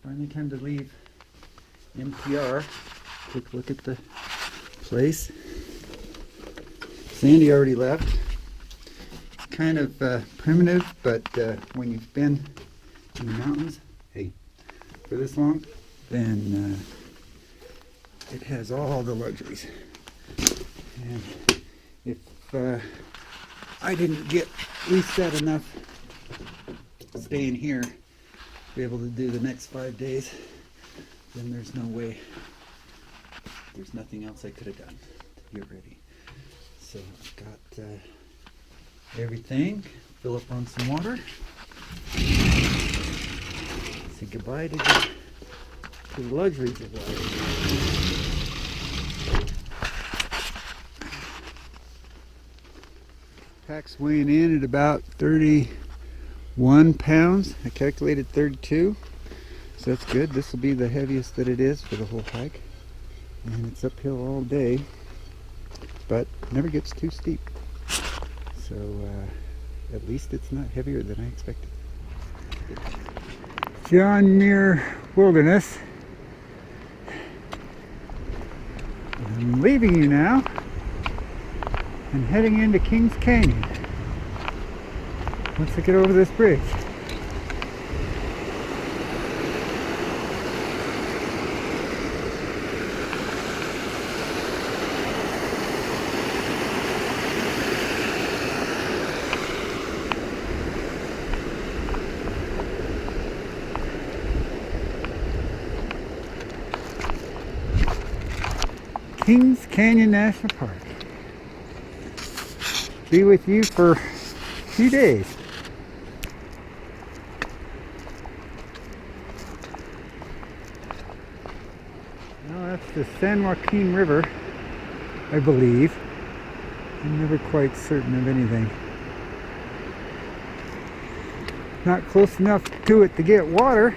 finally time to leave NPR. Quick look at the place. Sandy already left. Kind of primitive, but when you've been in the mountains, hey, for this long, then it has all the luxuries. And if I didn't get reset enough staying here to be able to do the next 5 days, then there's no way, there's nothing else I could have done to get ready. So I've got everything, fill up on some water, say goodbye to the luxuries of life. Pack's weighing in at about 31 pounds. I calculated 32, so that's good. This will be the heaviest that it is for the whole hike. And it's uphill all day, but never gets too steep. So at least it's not heavier than I expected. John Muir Wilderness. I'm leaving you now and heading into Kings Canyon once I get over this bridge. Kings Canyon National Park. Be with you for a few days. Well, that's the San Joaquin River, I believe. I'm never quite certain of anything. Not close enough to it to get water,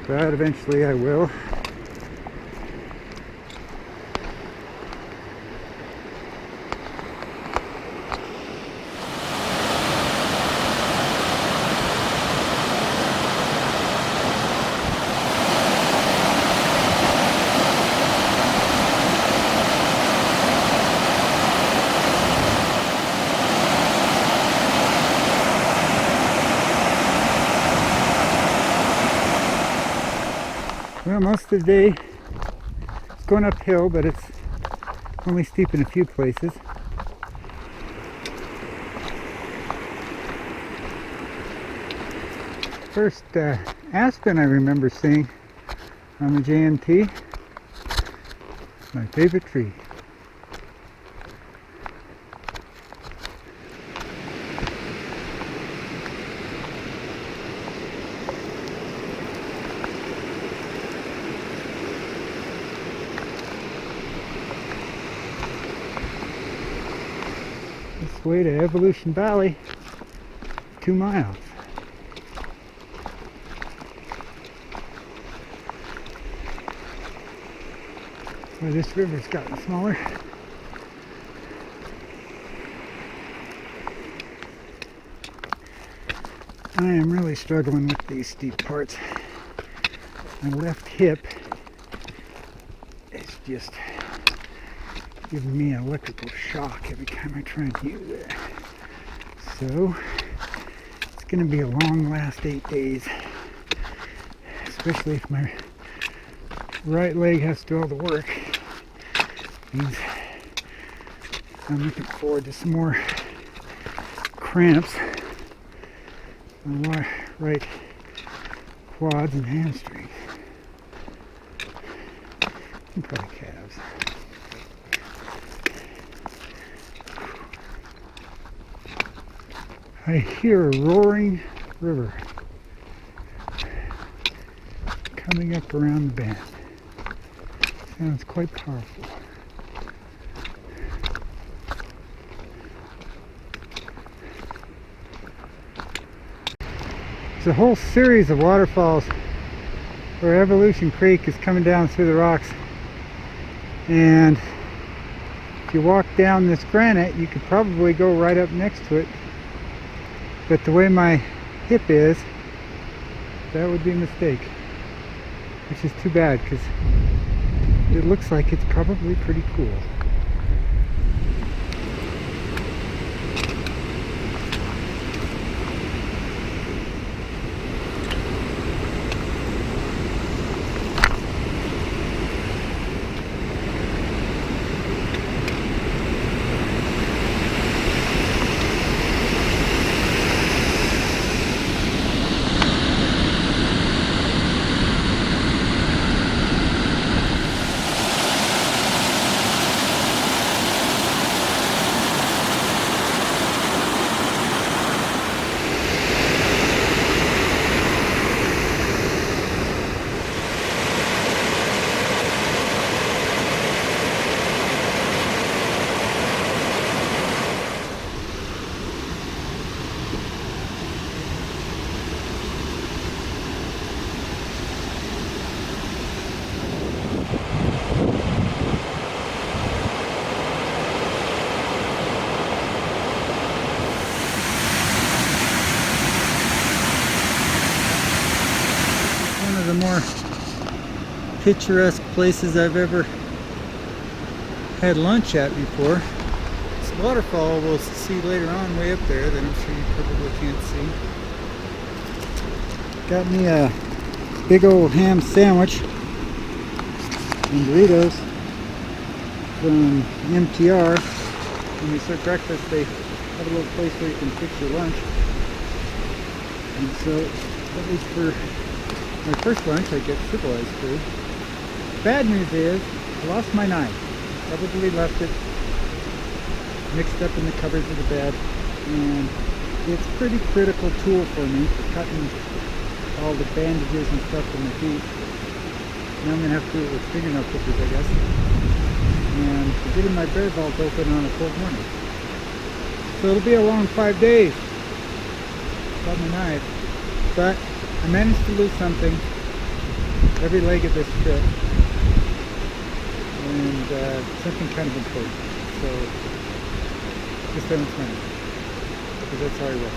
but eventually I will. Well, most of the day it's going uphill, but it's only steep in a few places. First aspen I remember seeing on the JMT. My favorite tree. Way to Evolution Valley, 2 miles. Boy, this river's gotten smaller. I am really struggling with these steep parts. My left hip is just giving me an electrical shock every time I try and use it. So it's going to be a long last 8 days, especially if my right leg has to do all the work. Means I'm looking forward to some more cramps on my right quads and hamstrings, and probably calves. I hear a roaring river coming up around the bend. Sounds quite powerful. There's a whole series of waterfalls where Evolution Creek is coming down through the rocks, and if you walk down this granite you could probably go right up next to it. But the way my hip is, that would be a mistake. Which is too bad, because it looks like it's probably pretty cool. The more picturesque places I've ever had lunch at before. This waterfall we'll see later on way up there that I'm sure you probably can't see. Got me a big old ham sandwich and burritos from MTR. When you serve breakfast, they have a little place where you can fix your lunch. And so, at least for my first lunch, I get civilized food. Bad news is, I lost my knife. Probably left it mixed up in the cupboards of the bed, and it's a pretty critical tool for me for cutting all the bandages and stuff from my feet. Now I'm going to have to do it with fingernail clippers, I guess. And getting my bear vault open on a cold morning. So it'll be a long 5 days without my knife. But I managed to lose something every leg of this trip, and something kind of important. So this time it's mine, because that's how I roll.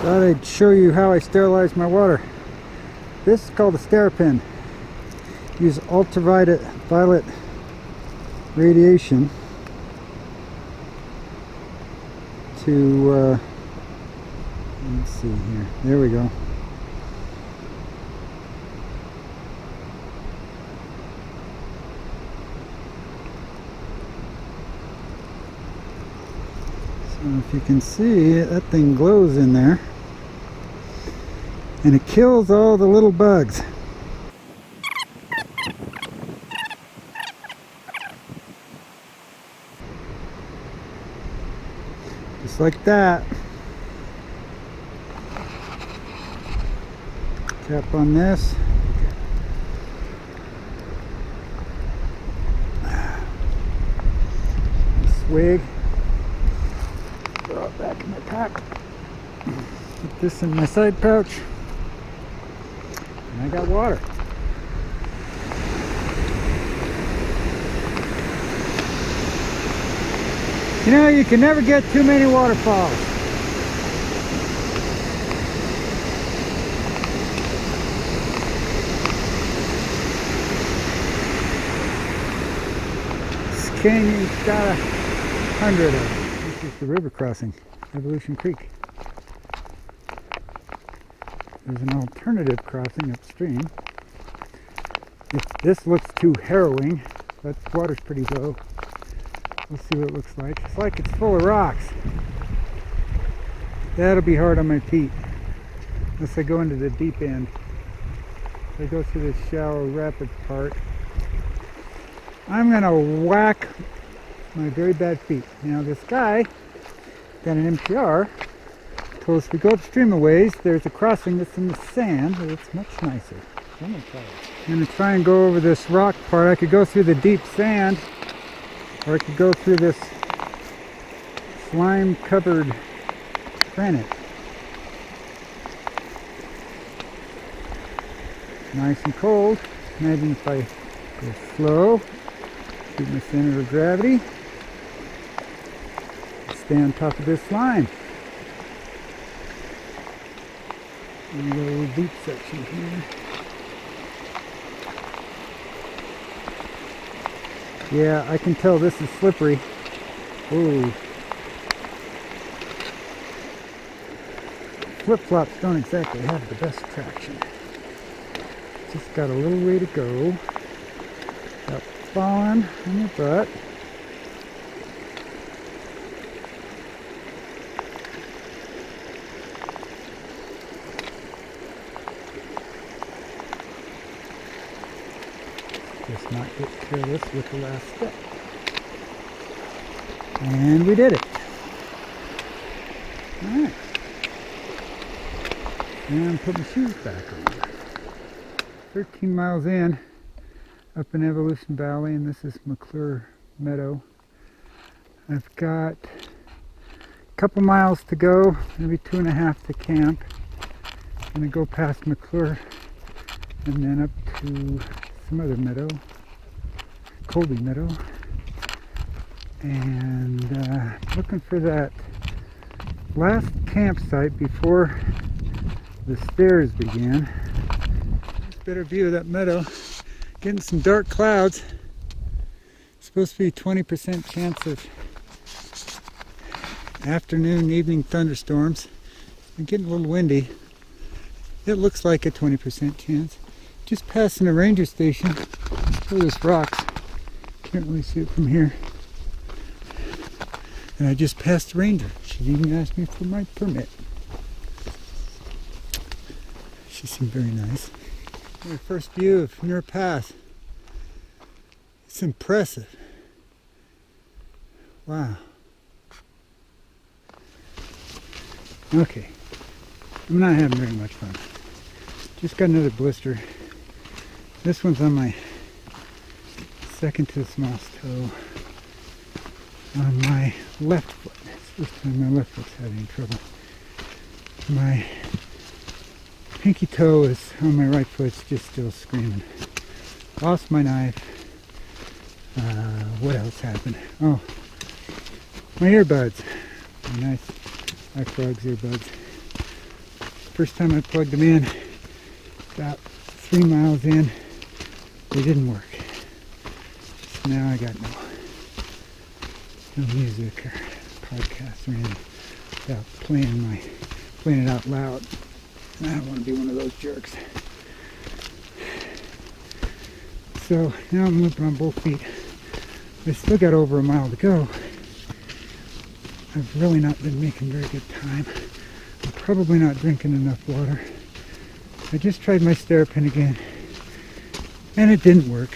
Thought I'd show you how I sterilize my water. This is called a Steripin. Use ultraviolet radiation to let's see here. There we go. So if you can see, that thing glows in there. And it kills all the little bugs. Just like that. Tap on this. Swig. Throw it back in my pack. Put this in my side pouch. I got water. You know, you can never get too many waterfalls. This canyon's got 100 of them. This is the river crossing, Evolution Creek. There's an alternative crossing upstream. If this looks too harrowing, that water's pretty low. We'll see what it looks like. It's like it's full of rocks. That'll be hard on my feet, unless I go into the deep end. If I go through this shallow rapid part, I'm gonna whack my very bad feet. Now this guy got an NPR, told us if we go upstream a ways, there's a crossing that's in the sand, but it's much nicer. I'm going to try and go over this rock part. I could go through the deep sand, or I could go through this slime covered granite. Nice and cold. Imagine if I go slow, keep my center of gravity, stay on top of this slime. And a little deep section here. Yeah, I can tell this is slippery. Ooh. Flip-flops don't exactly have the best traction. Just got a little way to go without falling on your butt. Just not get careless with the last step. And we did it. Alright. And put my shoes back on. 13 miles in, up in Evolution Valley, and this is Muir Meadow. I've got a couple miles to go, maybe 2.5 to camp. I'm going to go past Muir and then up to some other meadow, Colby Meadow, and looking for that last campsite before the stairs begin. Better view of that meadow. Getting some dark clouds. Supposed to be 20% chance of afternoon, evening thunderstorms. It's been getting a little windy. It looks like a 20% chance. Just passing a ranger station. Oh, there's rocks. Can't really see it from here. And I just passed the ranger. She even asked me for my permit. She seemed very nice. My first view of Muir Pass. It's impressive. Wow. Okay. I'm not having very much fun. Just got another blister. This one's on my second to the smallest toe. On my left foot. It's this time my left foot's having trouble. My pinky toe is on my right foot, it's just still screaming. Lost my knife. What else happened? Oh, my earbuds. My nice iFrogs earbuds. First time I plugged them in, about 3 miles in, they didn't work. So now I got no music or podcast or anything without playing it out loud. I don't want to be one of those jerks. So now I'm limping on both feet. I still got over a mile to go. I've really not been making very good time. I'm probably not drinking enough water. I just tried my Sterapin again, and it didn't work.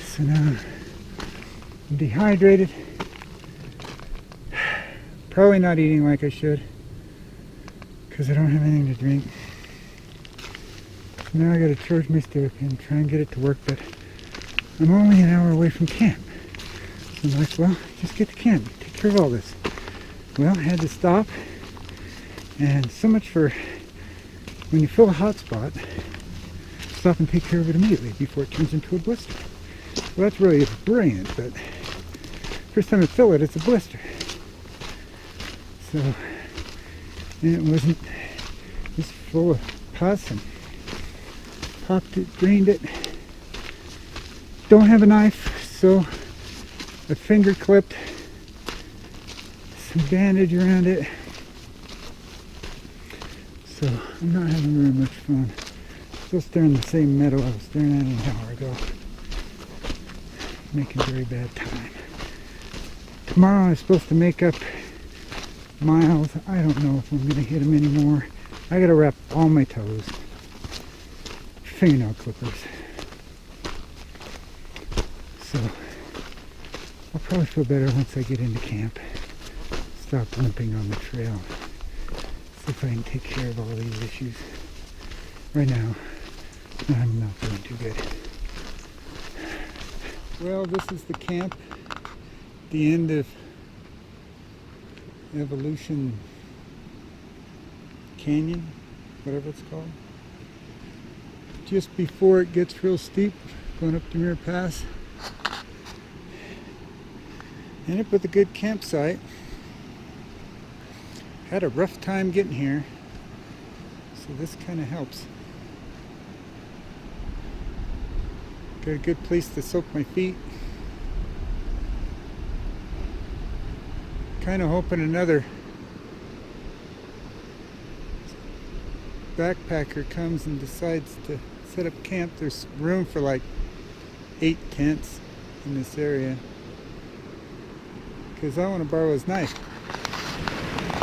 So now I'm dehydrated. Probably not eating like I should, because I don't have anything to drink. So now I gotta charge my Sterapin, try and get it to work, but I'm only an hour away from camp. So I'm like, well, just get to camp, take care of all this. Well, I had to stop, and so much for when you fill a hot spot, stop and take care of it immediately before it turns into a blister. Well, that's really brilliant, but first time I fill it, it's a blister. So, and it wasn't just full of pus, and popped it, drained it. Don't have a knife, so I finger clipped some bandage around it. So I'm not having very much fun. Still staring at the same meadow I was staring at an hour ago. Making very bad time. Tomorrow I'm supposed to make up miles. I don't know if I'm going to hit them anymore. I got to wrap all my toes. Fingernail clippers. So I'll probably feel better once I get into camp. Stop limping on the trail. See if I can take care of all these issues. Right now, I'm not doing too good. Well, this is the camp. The end of Evolution Canyon, whatever it's called. Just before it gets real steep, going up to Muir Pass. Ended up with a good campsite. Had a rough time getting here, so this kind of helps. Got a good place to soak my feet. Kind of hoping another backpacker comes and decides to set up camp. There's room for like 8 tents in this area, because I want to borrow his knife.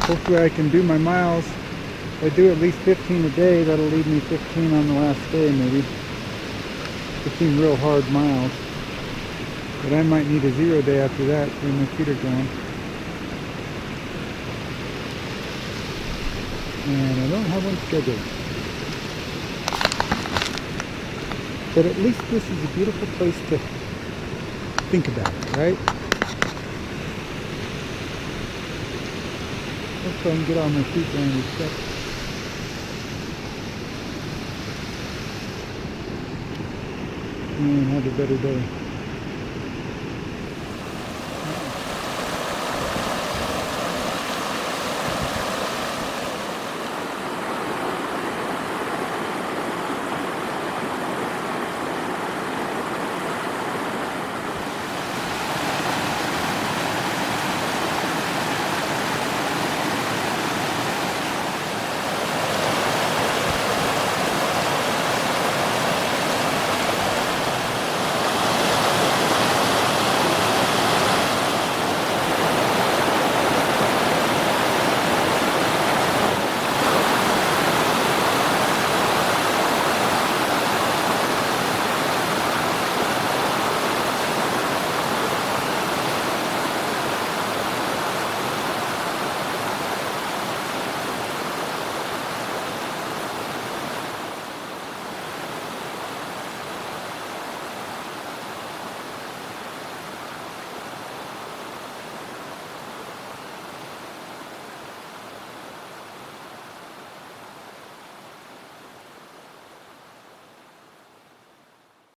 Hopefully I can do my miles. If I do at least 15 a day, that'll leave me 15 on the last day maybe. 15 real hard miles. But I might need a 0 day after that when my feet are going. And I don't have one scheduled. But at least this is a beautiful place to think about it, right? Hopefully I can get all my feet down these steps. And have a better day.